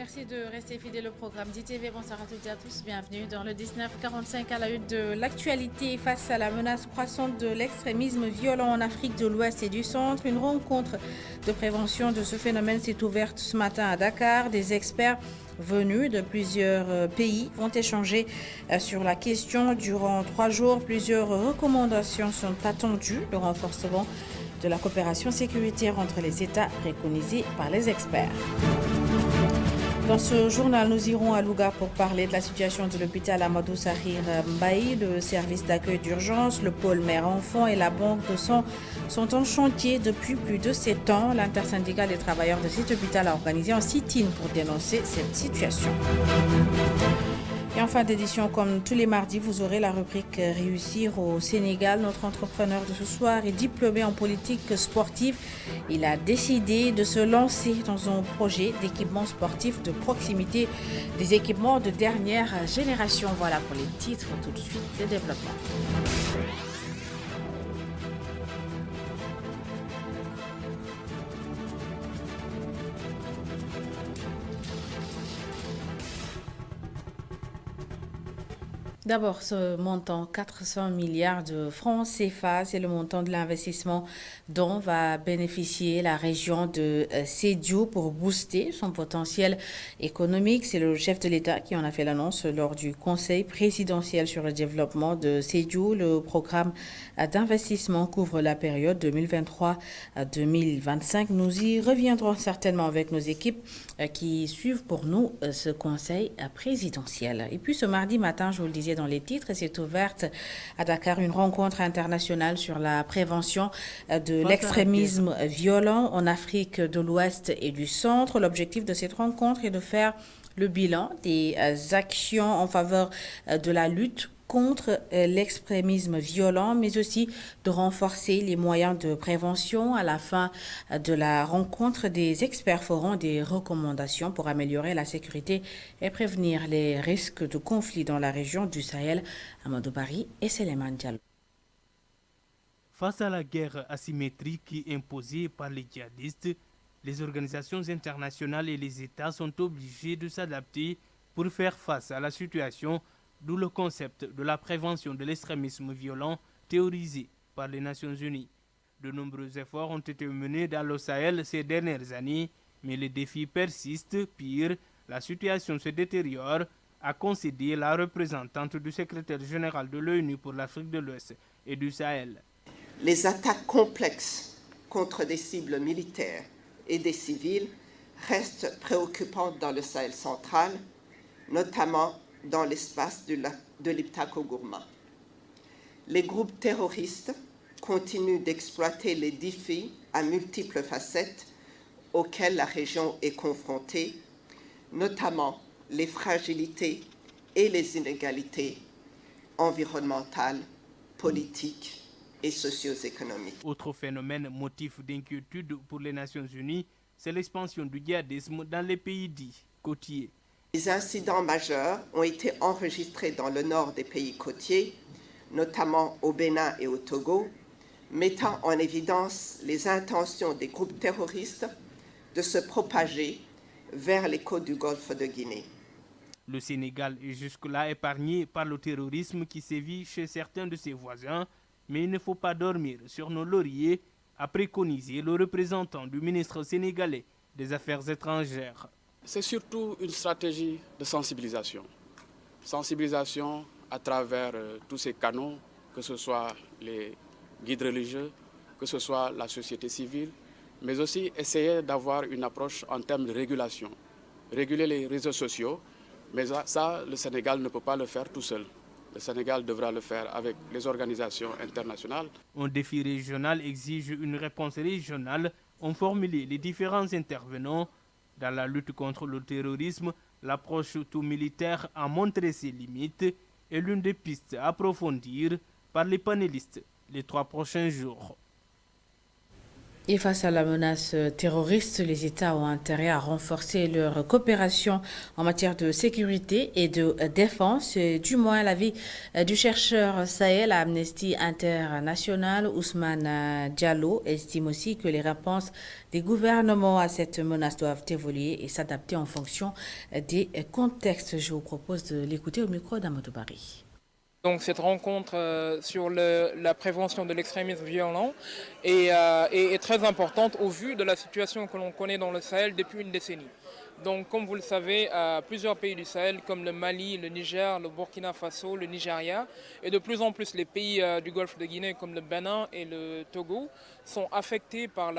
Merci de rester fidèle au programme d'ITV. Bonsoir à toutes et à tous. Bienvenue dans le 1945 à la une de l'actualité. Face à la menace croissante de l'extrémisme violent en Afrique de l'Ouest et du Centre, une rencontre de prévention de ce phénomène s'est ouverte ce matin à Dakar. Des experts venus de plusieurs pays vont échanger sur la question durant 3 jours. Plusieurs recommandations sont attendues. Le renforcement de la coopération sécuritaire entre les États préconisé par les experts. Dans ce journal, nous irons à Louga pour parler de la situation de l'hôpital Amadou Sahir Mbaye. Le service d'accueil d'urgence, le pôle mère-enfant et la banque de sang sont en chantier depuis plus de 7 ans. L'intersyndicale des travailleurs de cet hôpital a organisé un sit-in pour dénoncer cette situation. Et en fin d'édition, comme tous les mardis, vous aurez la rubrique Réussir au Sénégal. Notre entrepreneur de ce soir est diplômé en politique sportive. Il a décidé de se lancer dans un projet d'équipement sportif de proximité, des équipements de dernière génération. Voilà pour les titres. Tout de suite, le développement. D'abord, ce montant, 400 milliards de francs CFA, c'est le montant de l'investissement dont va bénéficier la région de Sédhiou pour booster son potentiel économique. C'est le chef de l'État qui en a fait l'annonce lors du Conseil présidentiel sur le développement de Sédhiou. Le programme d'investissement couvre la période 2023 à 2025. Nous y reviendrons certainement avec nos équipes qui suivent pour nous ce Conseil présidentiel. Et puis ce mardi matin, je vous le disais dans les titres, s'est ouverte à Dakar une rencontre internationale sur la prévention de l'extrémisme violent en Afrique de l'Ouest et du Centre. L'objectif de cette rencontre est de faire le bilan des actions en faveur de la lutte contre l'extrémisme violent, mais aussi de renforcer les moyens de prévention. À la fin de la rencontre, des experts feront des recommandations pour améliorer la sécurité et prévenir les risques de conflits dans la région du Sahel. Amadou Bari et Seleman Diallo. Face à la guerre asymétrique imposée par les djihadistes, les organisations internationales et les États sont obligés de s'adapter pour faire face à la situation, d'où le concept de la prévention de l'extrémisme violent théorisé par les Nations Unies. De nombreux efforts ont été menés dans le Sahel ces dernières années, mais les défis persistent. Pire, la situation se détériore, a concédé la représentante du secrétaire général de l'ONU pour l'Afrique de l'Ouest et du Sahel. Les attaques complexes contre des cibles militaires et des civils restent préoccupantes dans le Sahel central, notamment dans l'espace de l'Iptako-Gourma. Les groupes terroristes continuent d'exploiter les défis à multiples facettes auxquels la région est confrontée, notamment les fragilités et les inégalités environnementales, politiques et socio-économiques. Autre phénomène motif d'inquiétude pour les Nations Unies, c'est l'expansion du djihadisme dans les pays dits côtiers. Des incidents majeurs ont été enregistrés dans le nord des pays côtiers, notamment au Bénin et au Togo, mettant en évidence les intentions des groupes terroristes de se propager vers les côtes du golfe de Guinée. Le Sénégal est jusque-là épargné par le terrorisme qui sévit chez certains de ses voisins, mais il ne faut pas dormir sur nos lauriers, a préconisé le représentant du ministre sénégalais des Affaires étrangères. C'est surtout une stratégie de sensibilisation. Sensibilisation à travers tous ces canaux, que ce soit les guides religieux, que ce soit la société civile, mais aussi essayer d'avoir une approche en termes de régulation. Réguler les réseaux sociaux, mais ça, le Sénégal ne peut pas le faire tout seul. Le Sénégal devra le faire avec les organisations internationales. Un défi régional exige une réponse régionale, ont formulé les différents intervenants. Dans la lutte contre le terrorisme, l'approche tout militaire a montré ses limites et l'une des pistes à approfondir par les panélistes les 3 prochains jours. Et face à la menace terroriste, les États ont intérêt à renforcer leur coopération en matière de sécurité et de défense. Du moins, l'avis du chercheur Sahel à Amnesty International, Ousmane Diallo, estime aussi que les réponses des gouvernements à cette menace doivent évoluer et s'adapter en fonction des contextes. Je vous propose de l'écouter au micro d'Amadou Bari. Donc cette rencontre sur la prévention de l'extrémisme violent est très importante au vu de la situation que l'on connaît dans le Sahel depuis une décennie. Donc comme vous le savez, plusieurs pays du Sahel comme le Mali, le Niger, le Burkina Faso, le Nigeria et de plus en plus les pays du Golfe de Guinée comme le Bénin et le Togo sont affectés par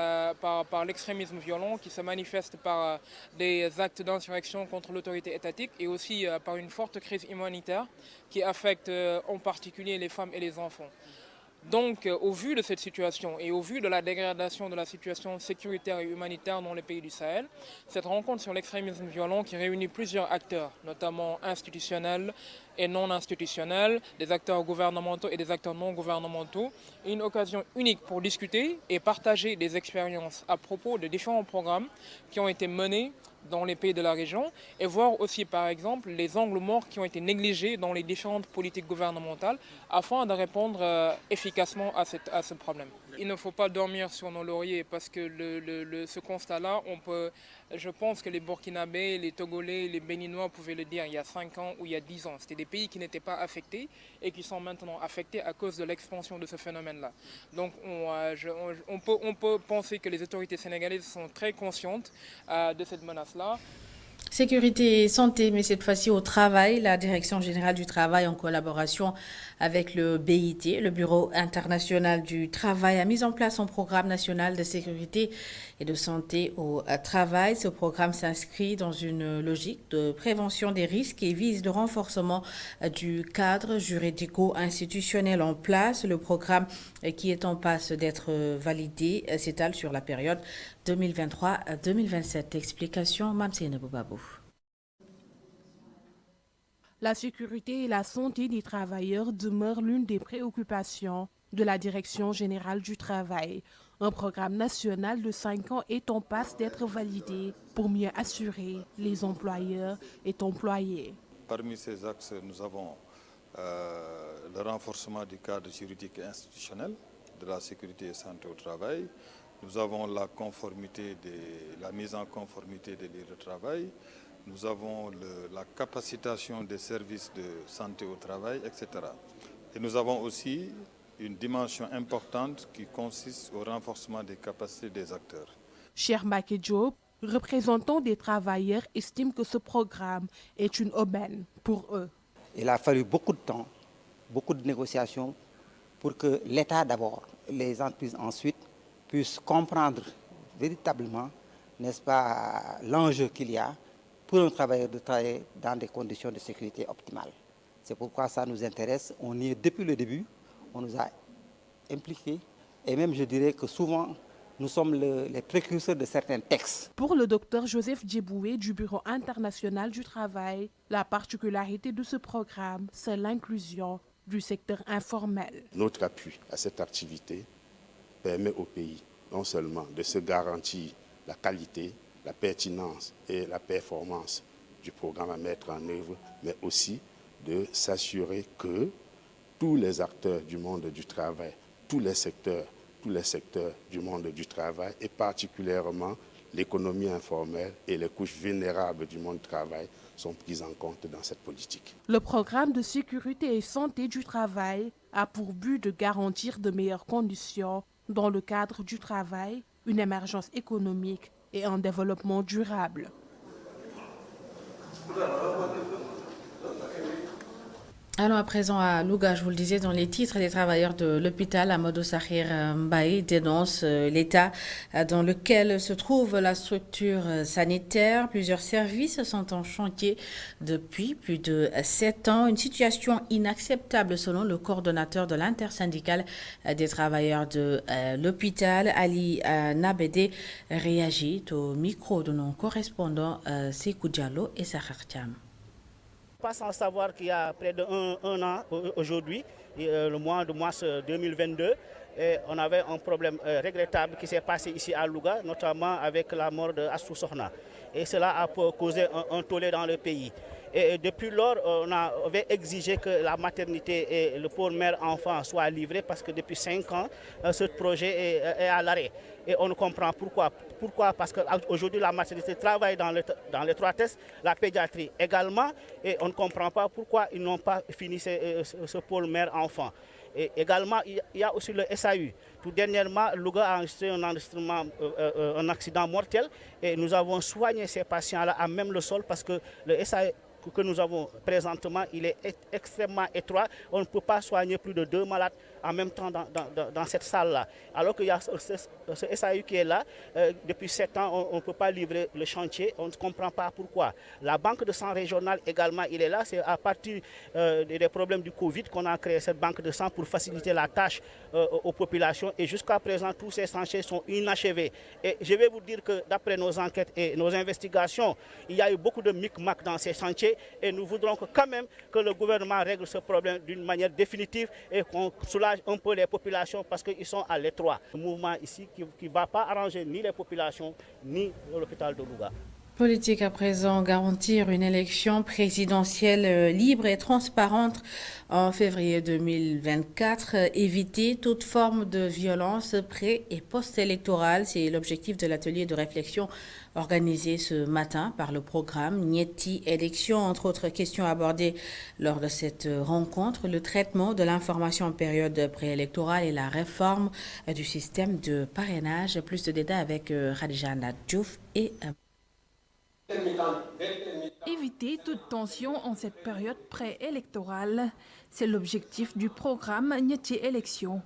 l'extrémisme violent qui se manifeste par des actes d'insurrection contre l'autorité étatique et aussi par une forte crise humanitaire qui affecte en particulier les femmes et les enfants. Donc, au vu de cette situation et au vu de la dégradation de la situation sécuritaire et humanitaire dans les pays du Sahel, cette rencontre sur l'extrémisme violent qui réunit plusieurs acteurs, notamment institutionnels et non institutionnels, des acteurs gouvernementaux et des acteurs non gouvernementaux, est une occasion unique pour discuter et partager des expériences à propos de différents programmes qui ont été menés dans les pays de la région et voir aussi par exemple les angles morts qui ont été négligés dans les différentes politiques gouvernementales afin de répondre efficacement à ce problème. Il ne faut pas dormir sur nos lauriers parce que ce constat-là, je pense que les Burkinabés, les Togolais, les Béninois pouvaient le dire il y a 5 ans ou il y a 10 ans. C'était des pays qui n'étaient pas affectés et qui sont maintenant affectés à cause de l'expansion de ce phénomène-là. Donc on peut penser que les autorités sénégalaises sont très conscientes de cette menace-là. Sécurité et santé, mais cette fois-ci au travail. La Direction générale du travail, en collaboration avec le BIT, le Bureau international du travail, a mis en place un programme national de sécurité et de santé au travail. Ce programme s'inscrit dans une logique de prévention des risques et vise le renforcement du cadre juridico-institutionnel en place. Le programme qui est en passe d'être validé s'étale sur la période 2023-2027. Explication, Mamsene Boubabou. La sécurité et la santé des travailleurs demeurent l'une des préoccupations de la Direction générale du travail. Un programme national de 5 ans est en passe d'être validé pour mieux assurer les employeurs et employés. Parmi ces axes, nous avons le renforcement du cadre juridique et institutionnel de la sécurité et santé au travail. Nous avons la mise en conformité des lieux de travail. Nous avons la capacitation des services de santé au travail, etc. Et nous avons aussi une dimension importante qui consiste au renforcement des capacités des acteurs. Cher Mbacké Diop, représentant des travailleurs, estime que ce programme est une aubaine pour eux. Il a fallu beaucoup de temps, beaucoup de négociations pour que l'État d'abord, les entreprises ensuite, puissent comprendre véritablement, n'est-ce pas, l'enjeu qu'il y a pour un travailleur de travailler dans des conditions de sécurité optimales. C'est pourquoi ça nous intéresse. On y est depuis le début, on nous a impliqués et même je dirais que souvent nous sommes les précurseurs de certains textes. Pour le docteur Joseph Djeboué du Bureau international du travail, la particularité de ce programme, c'est l'inclusion du secteur informel. Notre appui à cette activité permet au pays non seulement de se garantir la qualité, la pertinence et la performance du programme à mettre en œuvre, mais aussi de s'assurer que tous les acteurs du monde du travail, tous les secteurs du monde du travail et particulièrement l'économie informelle et les couches vulnérables du monde du travail sont prises en compte dans cette politique. Le programme de sécurité et santé du travail a pour but de garantir de meilleures conditions dans le cadre du travail, une émergence économique et un développement durable. Allons à présent à Louga, je vous le disais dans les titres, des travailleurs de l'hôpital Amadou Sakhir Mbaye dénoncent l'état dans lequel se trouve la structure sanitaire. Plusieurs services sont en chantier depuis plus de 7 ans. Une situation inacceptable selon le coordonnateur de l'intersyndicale des travailleurs de l'hôpital, Ali Nabédé, réagit au micro de nos correspondants Sekou Diallo et Sahar Thiam. pas sans savoir qu'il y a près d'un an aujourd'hui, le mois de mars 2022, et on avait un problème regrettable qui s'est passé ici à Louga, notamment avec la mort de Astou Sokhna. Et cela a causé un tollé dans le pays. Et depuis lors, on avait exigé que la maternité et le pôle mère-enfant soient livrés parce que depuis 5 ans, ce projet est à l'arrêt. Et on ne comprend pourquoi. Pourquoi? Parce qu'aujourd'hui, la maternité travaille dans l'étroitesse, la pédiatrie également, et on ne comprend pas pourquoi ils n'ont pas fini ce pôle mère-enfant. Et également, il y a aussi le SAU. Tout dernièrement, Louga a enregistré un accident mortel et nous avons soigné ces patients-là à même le sol parce que le SAU que nous avons présentement, il est extrêmement étroit. On ne peut pas soigner plus de 2 malades en même temps dans cette salle-là. Alors qu'il y a ce SAU qui est là, depuis 7 ans, on ne peut pas livrer le chantier. On ne comprend pas pourquoi. La banque de sang régionale également, il est là. C'est à partir des problèmes du Covid qu'on a créé cette banque de sang pour faciliter la tâche aux populations. Et jusqu'à présent, tous ces chantiers sont inachevés. Et je vais vous dire que d'après nos enquêtes et nos investigations, il y a eu beaucoup de micmacs dans ces chantiers. Et nous voudrons quand même que le gouvernement règle ce problème d'une manière définitive et qu'on soulage un peu les populations parce qu'ils sont à l'étroit. Un mouvement ici qui ne va pas arranger ni les populations ni l'hôpital de Louga. Politique à présent, garantir une élection présidentielle libre et transparente en février 2024, éviter toute forme de violence pré- et post-électorale. C'est l'objectif de l'atelier de réflexion organisé ce matin par le programme Nieti Élection. Entre autres questions abordées lors de cette rencontre, le traitement de l'information en période préélectorale et la réforme du système de parrainage. Plus de détails avec Khadija Nadjouf et Éviter toute tension en cette période préélectorale, c'est l'objectif du programme Nieti Élection.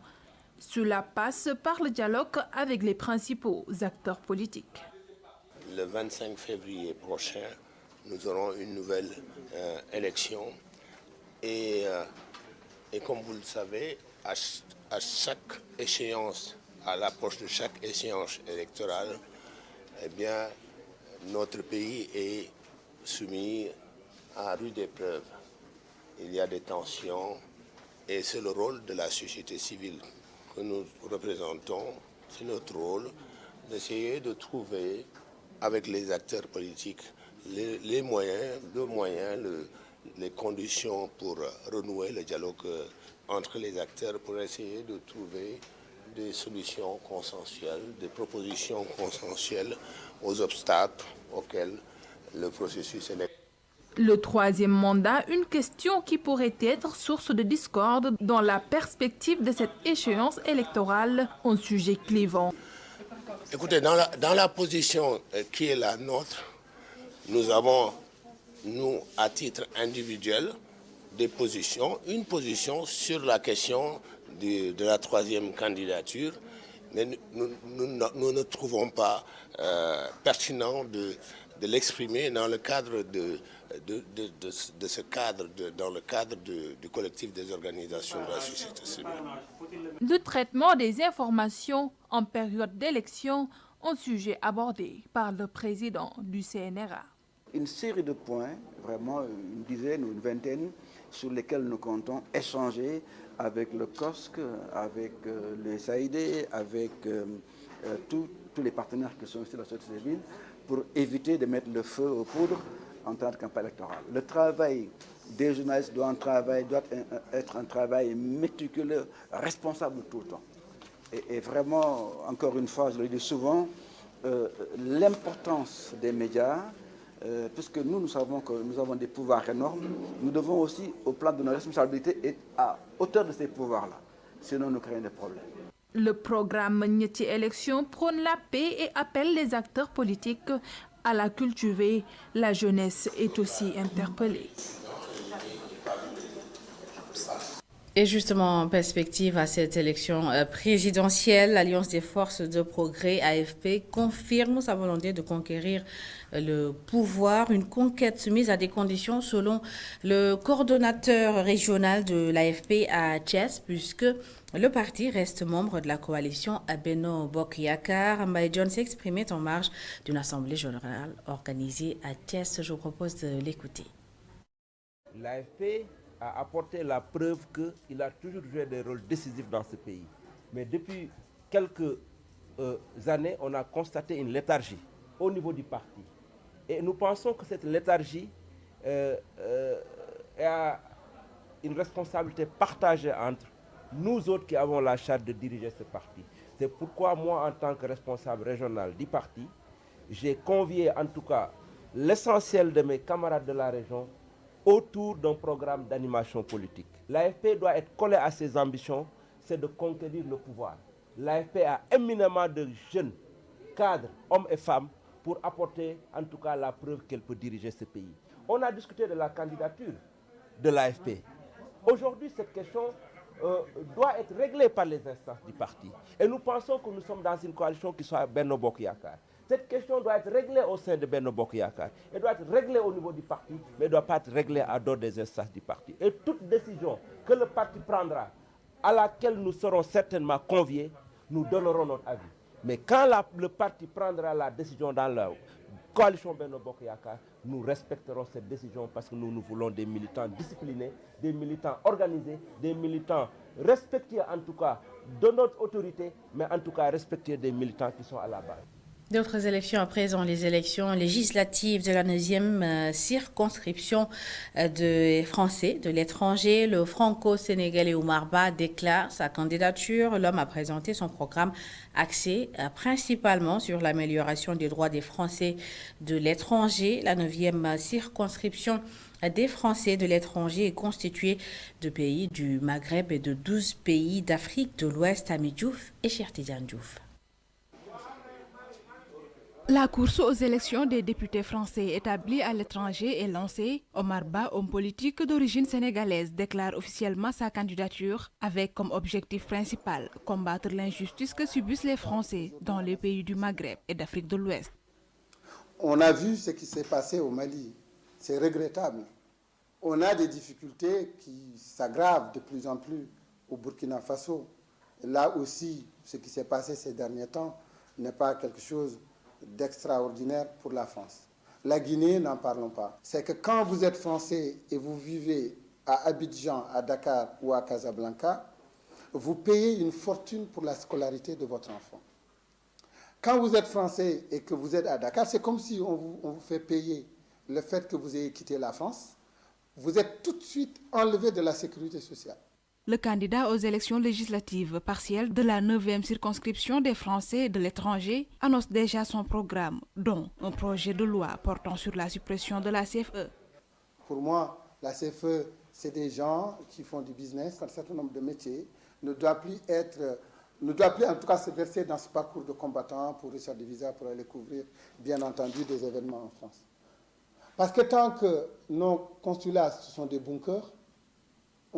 Cela passe par le dialogue avec les principaux acteurs politiques. Le 25 février prochain, nous aurons une nouvelle élection et comme vous le savez, à chaque échéance, à l'approche de chaque échéance électorale, eh bien, notre pays est soumis à rude épreuve. Il y a des tensions et c'est le rôle de la société civile que nous représentons. C'est notre rôle d'essayer de trouver avec les acteurs politiques les moyens, les conditions pour renouer le dialogue entre les acteurs pour essayer de trouver des solutions consensuelles, des propositions consensuelles aux obstacles auxquels le processus est. Le troisième mandat, une question qui pourrait être source de discorde dans la perspective de cette échéance électorale, un sujet clivant. Écoutez, dans la position qui est la nôtre, nous avons, nous, à titre individuel, des positions, une position sur la question de la troisième candidature, mais nous ne trouvons pas pertinent de l'exprimer dans le cadre de ce cadre, dans le cadre du collectif des organisations de la société civile. Le traitement des informations en période d'élection, un sujet abordé par le président du CNRA. Une série de points, vraiment une dizaine ou une vingtaine, sur lesquels nous comptons échanger avec le COSC, avec le SAID, avec tous les partenaires qui sont ici de la société civile, pour éviter de mettre le feu aux poudres en temps de campagne électorale. Le travail des journalistes doit être un travail méticuleux, responsable tout le temps. Et vraiment, encore une fois, je le dis souvent, l'importance des médias, puisque nous savons que nous avons des pouvoirs énormes, nous devons aussi, au plan de nos responsabilités, être à hauteur de ces pouvoirs-là. Sinon, nous créons des problèmes. Le programme Nieti Élection prône la paix et appelle les acteurs politiques à la cultiver. La jeunesse est aussi interpellée. Et justement, en perspective à cette élection présidentielle, l'Alliance des forces de progrès, AFP, confirme sa volonté de conquérir le pouvoir, une conquête soumise à des conditions selon le coordonnateur régional de l'AFP à Thiès, puisque le parti reste membre de la coalition Benno Bokk Yakaar. Mbaye John s'exprimait en marge d'une assemblée générale organisée à Thiès. Je vous propose de l'écouter. L'AFP a apporté la preuve qu'il a toujours joué des rôles décisifs dans ce pays. Mais depuis quelques années, on a constaté une léthargie au niveau du parti. Et nous pensons que cette léthargie a une responsabilité partagée entre nous autres qui avons la charge de diriger ce parti. C'est pourquoi moi, en tant que responsable régional du parti, j'ai convié en tout cas l'essentiel de mes camarades de la région autour d'un programme d'animation politique. L'AFP doit être collée à ses ambitions, c'est de conquérir le pouvoir. L'AFP a éminemment de jeunes cadres, hommes et femmes, pour apporter en tout cas la preuve qu'elle peut diriger ce pays. On a discuté de la candidature de l'AFP. Aujourd'hui, cette question doit être réglée par les instances du parti. Et nous pensons que nous sommes dans une coalition qui soit Benno Bokk Yakaar. Cette question doit être réglée au sein de Benno Bokk Yakaar. Elle doit être réglée au niveau du parti, mais elle ne doit pas être réglée à dehors des instances du parti. Et toute décision que le parti prendra, à laquelle nous serons certainement conviés, nous donnerons notre avis. Mais quand le parti prendra la décision dans la coalition Benno Bokk Yakaar, nous respecterons cette décision parce que nous voulons des militants disciplinés, des militants organisés, des militants respectueux en tout cas de notre autorité, mais en tout cas respectueux des militants qui sont à la base. D'autres élections à présent, les élections législatives de la 9e circonscription des Français de l'étranger. Le franco-sénégalais Oumar Ba déclare sa candidature. L'homme a présenté son programme axé principalement sur l'amélioration des droits des Français de l'étranger. La 9e circonscription des Français de l'étranger est constituée de pays du Maghreb et de 12 pays d'Afrique de l'Ouest. Ami Diouf et Cheikh Tidiane Diouf. La course aux élections des députés français établis à l'étranger est lancée. Oumar Ba, homme politique d'origine sénégalaise, déclare officiellement sa candidature avec comme objectif principal combattre l'injustice que subissent les Français dans les pays du Maghreb et d'Afrique de l'Ouest. On a vu ce qui s'est passé au Mali. C'est regrettable. On a des difficultés qui s'aggravent de plus en plus au Burkina Faso. Là aussi, ce qui s'est passé ces derniers temps n'est pas quelque chose d'extraordinaire pour la France. La Guinée, n'en parlons pas. C'est que quand vous êtes français et vous vivez à Abidjan, à Dakar ou à Casablanca, vous payez une fortune pour la scolarité de votre enfant. Quand vous êtes français et que vous êtes à Dakar, c'est comme si on vous fait payer le fait que vous ayez quitté la France. Vous êtes tout de suite enlevé de la sécurité sociale. Le candidat aux élections législatives partielles de la 9e circonscription des Français de l'étranger annonce déjà son programme, dont un projet de loi portant sur la suppression de la CFE. Pour moi, la CFE, c'est des gens qui font du business, un certain nombre de métiers, ne doit plus en tout cas se verser dans ce parcours de combattants pour recherche de visa, pour aller couvrir, bien entendu, des événements en France. Parce que tant que nos consulats, ce sont des bunkers,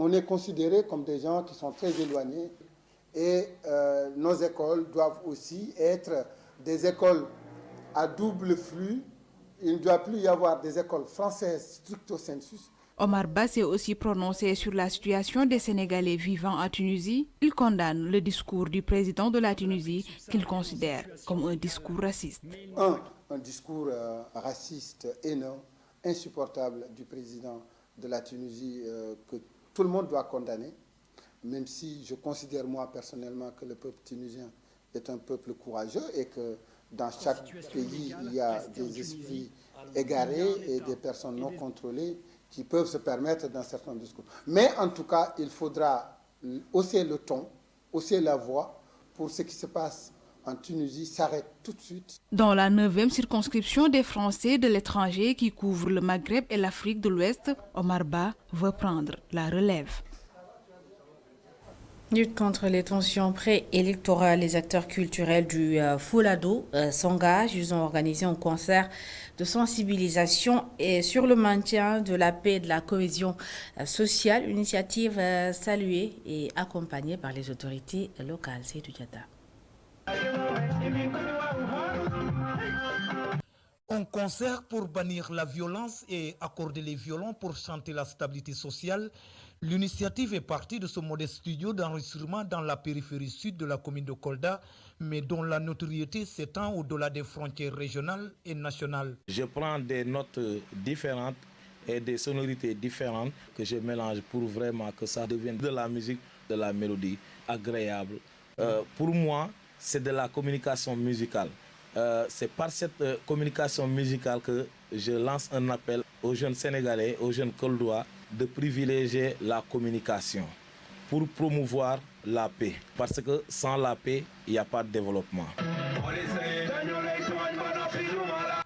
on est considérés comme des gens qui sont très éloignés et nos écoles doivent aussi être des écoles à double flux. Il ne doit plus y avoir des écoles françaises stricto sensu. Oumar Ba s'est aussi prononcé sur la situation des Sénégalais vivant en Tunisie. Il condamne le discours du président de la Tunisie qu'il considère comme un discours raciste. Un discours raciste, haineux, insupportable du président de la Tunisie que tout le monde doit condamner, même si je considère moi personnellement que le peuple tunisien est un peuple courageux et que dans chaque pays, il y a des esprits égarés et des personnes non contrôlées qui peuvent se permettre d'un certain discours. Mais en tout cas, il faudra hausser le ton, hausser la voix pour ce qui se passe en Tunisie s'arrête tout de suite. Dans la 9e circonscription des Français de l'étranger qui couvre le Maghreb et l'Afrique de l'Ouest, Oumar Ba veut prendre la relève. Lutte contre les tensions préélectorales, les acteurs culturels du Fuladu s'engagent. Ils ont organisé un concert de sensibilisation et sur le maintien de la paix et de la cohésion sociale. Une initiative saluée et accompagnée par les autorités locales. C'est du Diata. Un concert pour bannir la violence et accorder les violons pour chanter la stabilité sociale. L'initiative est partie de ce modeste studio d'enregistrement dans la périphérie sud de la commune de Kolda, mais dont la notoriété s'étend au-delà des frontières régionales et nationales. Je prends des notes différentes et des sonorités différentes que je mélange pour vraiment que ça devienne de la musique, de la mélodie agréable. Pour moi, c'est de la communication musicale. C'est par cette communication musicale que je lance un appel aux jeunes Sénégalais, aux jeunes Koldois, de privilégier la communication pour promouvoir la paix. Parce que sans la paix, il n'y a pas de développement.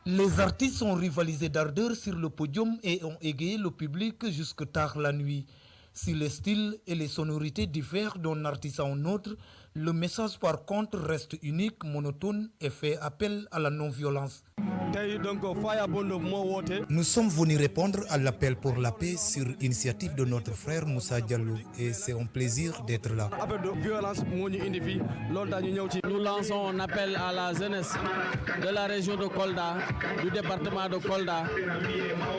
Les artistes ont rivalisé d'ardeur sur le podium et ont égayé le public jusque tard la nuit. Si les styles et les sonorités diffèrent d'un artiste à un autre, le message par contre reste unique, monotone et fait appel à la non-violence. Nous sommes venus répondre à l'appel pour la paix sur initiative de notre frère Moussa Diallo et c'est un plaisir d'être là. Nous lançons un appel à la jeunesse de la région de Kolda, du département de Kolda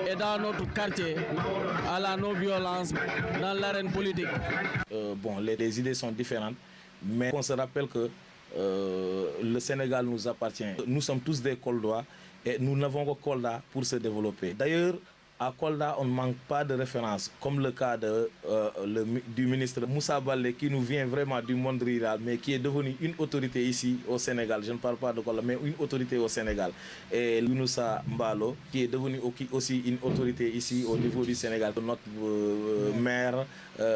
et dans notre quartier à la non-violence dans l'arène politique. Les idées sont différentes, mais on se rappelle que le Sénégal nous appartient. Nous sommes tous des Koldois et nous n'avons que Kolda pour se développer. D'ailleurs, à Kolda, on ne manque pas de références, comme le cas du ministre Moussa Baldé, qui nous vient vraiment du monde rural, mais qui est devenu une autorité ici au Sénégal. Je ne parle pas de Kolda, mais une autorité au Sénégal. Et Younoussa Mbalo, qui est devenu aussi une autorité ici au niveau du Sénégal. Notre maire,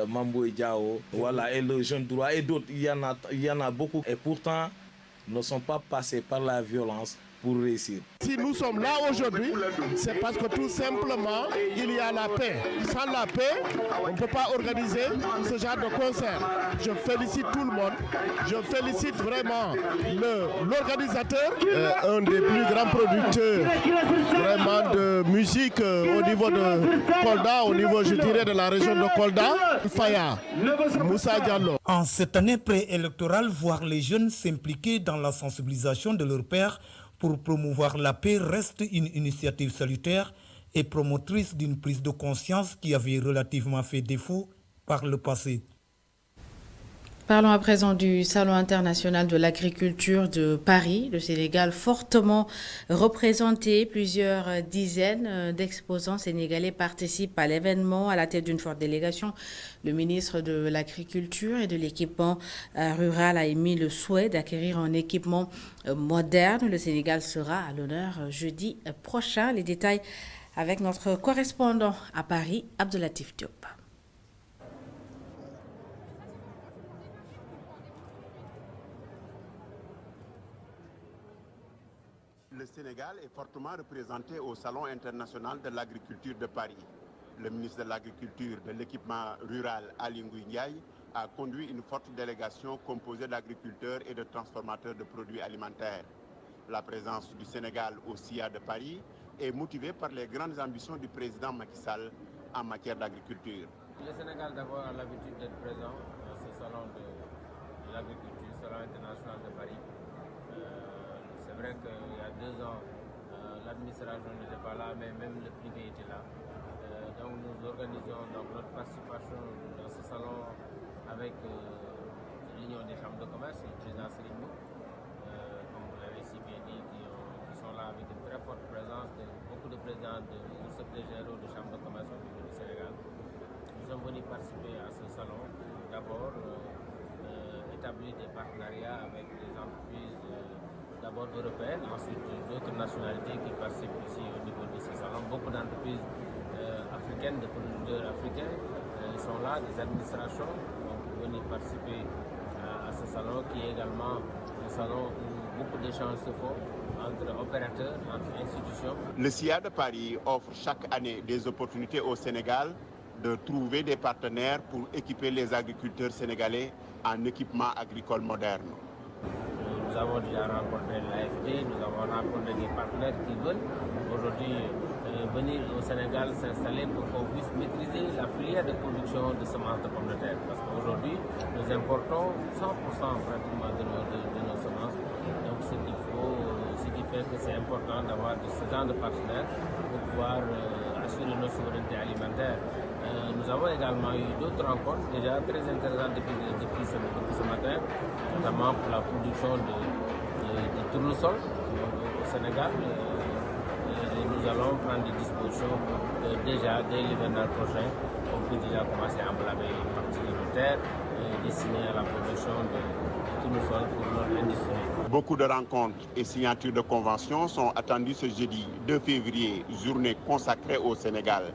Mamboy Diao, voilà, et le jeune droit, et d'autres, il y en a beaucoup. Et pourtant, ne sont pas passés par la violence pour réussir. Si nous sommes là aujourd'hui, c'est parce que tout simplement, il y a la paix. Sans la paix, on ne peut pas organiser ce genre de concert. Je félicite tout le monde. Je félicite vraiment l'organisateur, un des plus grands producteurs vraiment de musique au niveau de Kolda, au niveau, je dirais, de la région de Kolda, Faya, Moussa Diallo. En cette année préélectorale, voir les jeunes s'impliquer dans la sensibilisation de leurs pairs pour promouvoir la paix reste une initiative salutaire et promotrice d'une prise de conscience qui avait relativement fait défaut par le passé. Parlons à présent du Salon international de l'agriculture de Paris. Le Sénégal fortement représenté. Plusieurs dizaines d'exposants sénégalais participent à l'événement à la tête d'une forte délégation. Le ministre de l'Agriculture et de l'Équipement rural a émis le souhait d'acquérir un équipement moderne. Le Sénégal sera à l'honneur jeudi prochain. Les détails avec notre correspondant à Paris, Abdelatif Diop. Le Sénégal est fortement représenté au Salon international de l'agriculture de Paris. Le ministre de l'Agriculture et de l'Équipement rural, Aly Ngouille Ndiaye, a conduit une forte délégation composée d'agriculteurs et de transformateurs de produits alimentaires. La présence du Sénégal au SIA de Paris est motivée par les grandes ambitions du président Macky Sall en matière d'agriculture. Le Sénégal d'abord a l'habitude d'être présent à ce salon de l'agriculture, Salon international de Paris. C'est vrai qu'il y a 2 ans, l'administration n'était pas là, mais même le privé était là. Donc nous organisons notre participation dans ce salon avec l'Union des chambres de commerce, le président Serigne Mboup, comme vous l'avez si bien dit, qui sont là avec une très forte présence de beaucoup de présidents de secrétaires généraux de chambres de commerce au niveau du Sénégal. Nous sommes venus participer à ce salon, d'abord établir des partenariats avec les entreprises d'abord européennes, ensuite d'autres nationalités qui participent ici au niveau de ce salon. Beaucoup d'entreprises africaines, de producteurs africains sont là, des administrations, donc venir participer à ce salon qui est également un salon où beaucoup d'échanges se font entre opérateurs, entre institutions. Le SIA de Paris offre chaque année des opportunités au Sénégal de trouver des partenaires pour équiper les agriculteurs sénégalais en équipement agricole moderne. Nous avons déjà rencontré l'AFD, nous avons rencontré des partenaires qui veulent aujourd'hui venir au Sénégal s'installer pour qu'on puisse maîtriser la filière de production de semences de pommes de terre. Parce qu'aujourd'hui, nous importons 100% pratiquement de nos semences. Donc ce qui fait que c'est important d'avoir ce genre de partenaires pour pouvoir assurer nos souverainetés alimentaires. Nous avons également eu d'autres rencontres déjà très intéressantes depuis ce matin, notamment pour la production de tournesol au Sénégal. nous allons prendre des dispositions pour que déjà dès l'hivernal prochain, on peut déjà commencer à blâmer une partie de nos terres destinée à la production de tout le sol pour notre industrie. Beaucoup de rencontres et signatures de conventions sont attendues ce jeudi 2 février, journée consacrée au Sénégal.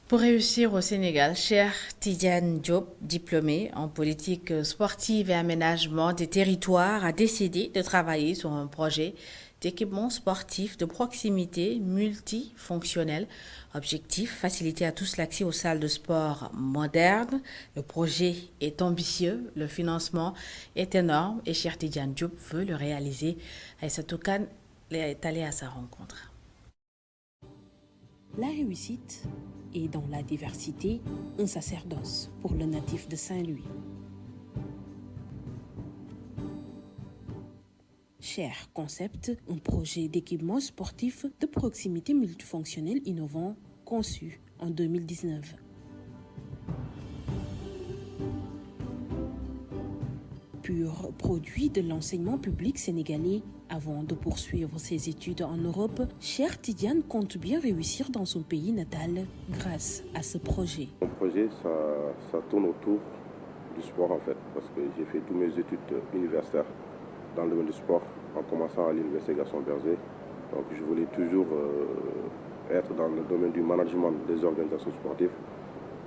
Pour réussir au Sénégal, Cheikh Tidiane Diop, diplômé en politique sportive et aménagement des territoires, a décidé de travailler sur un projet d'équipement sportif de proximité multifonctionnel. Objectif, faciliter à tous l'accès aux salles de sport modernes. Le projet est ambitieux, le financement est énorme et Cheikh Tidiane Diop veut le réaliser. Aïssatou Kane est allé à sa rencontre. La réussite est dans la diversité, un sacerdoce pour le natif de Saint-Louis. Cher Concept, un projet d'équipement sportif de proximité multifonctionnel innovant conçu en 2019. Pur produit de l'enseignement public sénégalais, avant de poursuivre ses études en Europe, Cheikh Tidiane compte bien réussir dans son pays natal grâce à ce projet. Mon projet, ça tourne autour du sport en fait, parce que j'ai fait toutes mes études universitaires dans le domaine du sport, en commençant à l'université Gaston Berger. Donc je voulais toujours être dans le domaine du management des organisations sportives,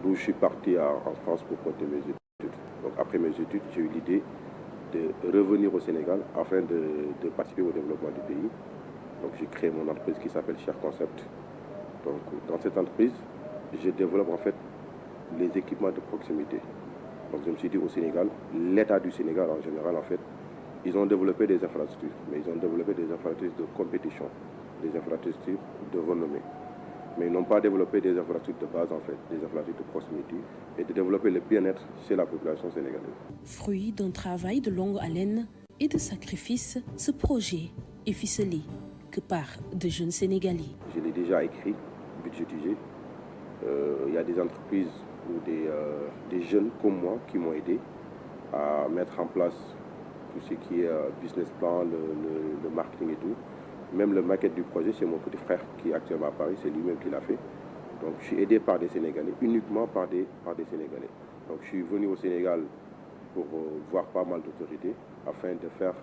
d'où je suis parti en France pour compter mes études. Donc après mes études, j'ai eu l'idée de revenir au Sénégal afin de participer au développement du pays. Donc j'ai créé mon entreprise qui s'appelle Cher Concept. Donc dans cette entreprise, je développe en fait les équipements de proximité. Donc je me suis dit au Sénégal, l'État du Sénégal en général en fait, ils ont développé des infrastructures, mais ils ont développé des infrastructures de compétition, des infrastructures de renommée. Mais ils n'ont pas développé des infrastructures de base en fait, des infrastructures de proximité et de développer le bien-être chez la population sénégalaise. Fruit d'un travail de longue haleine et de sacrifices, ce projet est ficelé que par de jeunes Sénégalais. Je l'ai déjà écrit, budgétisé. Il y a des entreprises ou des jeunes comme moi qui m'ont aidé à mettre en place tout ce qui est business plan, le marketing et tout. Même le maquette du projet, c'est mon petit frère qui est actuellement à Paris, c'est lui-même qui l'a fait. Donc je suis aidé par des Sénégalais, uniquement par des Sénégalais. Donc je suis venu au Sénégal pour voir pas mal d'autorités afin de faire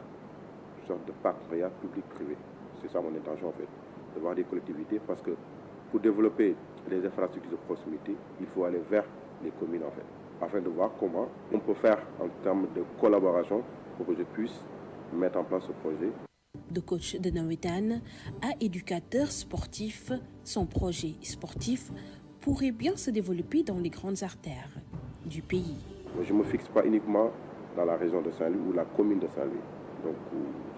une sorte de partenariat public-privé. C'est ça mon intention en fait, de voir des collectivités parce que pour développer les infrastructures de proximité, il faut aller vers les communes en fait, afin de voir comment on peut faire en termes de collaboration pour que je puisse mettre en place ce projet. De coach de Nawetan à éducateur sportif, son projet sportif pourrait bien se développer dans les grandes artères du pays. Je ne me fixe pas uniquement dans la région de Saint-Louis ou la commune de Saint-Louis. Donc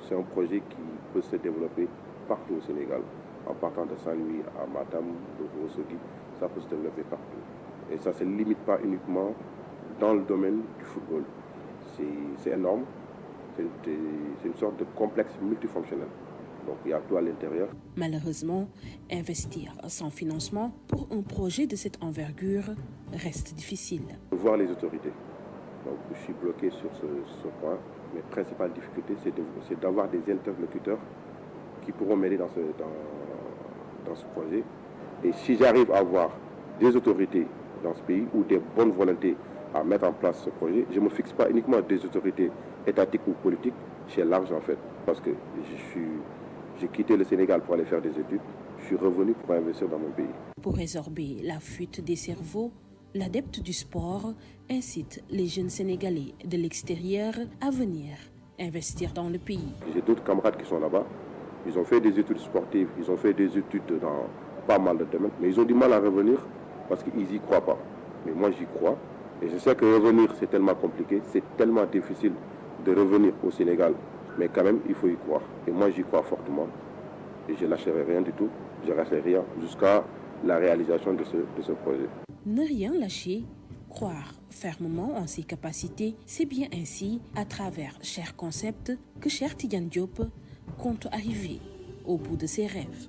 c'est un projet qui peut se développer partout au Sénégal. En partant de Saint-Louis à Matam, de Ourossogui, ça peut se développer partout. Et ça ne se limite pas uniquement dans le domaine du football. C'est énorme. C'est une sorte de complexe multifonctionnel. Donc il y a tout à l'intérieur. Malheureusement, investir sans financement pour un projet de cette envergure reste difficile. Voir les autorités. Donc je suis bloqué sur ce point. Mes principales difficultés, c'est d'avoir des interlocuteurs qui pourront m'aider dans ce projet. Et si j'arrive à avoir des autorités dans ce pays ou des bonnes volontés à mettre en place ce projet, je ne me fixe pas uniquement des autorités étatiques ou politiques, c'est large en fait. Parce que j'ai quitté le Sénégal pour aller faire des études, je suis revenu pour investir dans mon pays. Pour résorber la fuite des cerveaux, l'adepte du sport incite les jeunes Sénégalais de l'extérieur à venir investir dans le pays. J'ai d'autres camarades qui sont là-bas, ils ont fait des études sportives, ils ont fait des études dans pas mal de domaines, mais ils ont du mal à revenir parce qu'ils n'y croient pas. Mais moi j'y crois. Et je sais que revenir, c'est tellement compliqué, c'est tellement difficile de revenir au Sénégal. Mais quand même, il faut y croire. Et moi, j'y crois fortement. Et je ne lâcherai rien du tout. Je ne lâcherai rien jusqu'à la réalisation de ce projet. Ne rien lâcher, croire fermement en ses capacités. C'est bien ainsi, à travers Cher Concept, que Cheikh Tidiane Diop compte arriver au bout de ses rêves.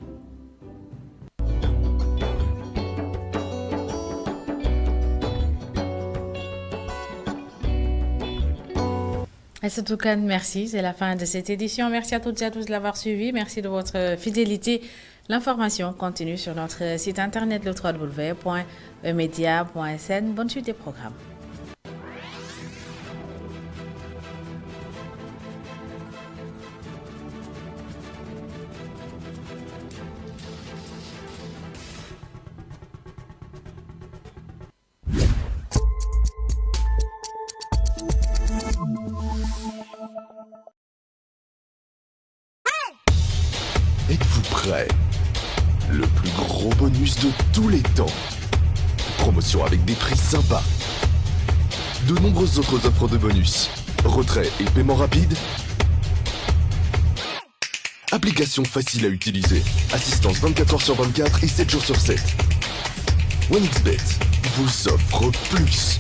Aïssatou Kane, merci. C'est la fin de cette édition. Merci à toutes et à tous de l'avoir suivi. Merci de votre fidélité. L'information continue sur notre site internet le www.emedia.sn. Bonne suite des programmes. Êtes-vous prêts? Le plus gros bonus de tous les temps. Promotion avec des prix sympas. De nombreuses autres offres de bonus. Retrait et paiement rapide. Application facile à utiliser. Assistance 24h sur 24 et 7 jours sur 7. OneXBet vous offre plus.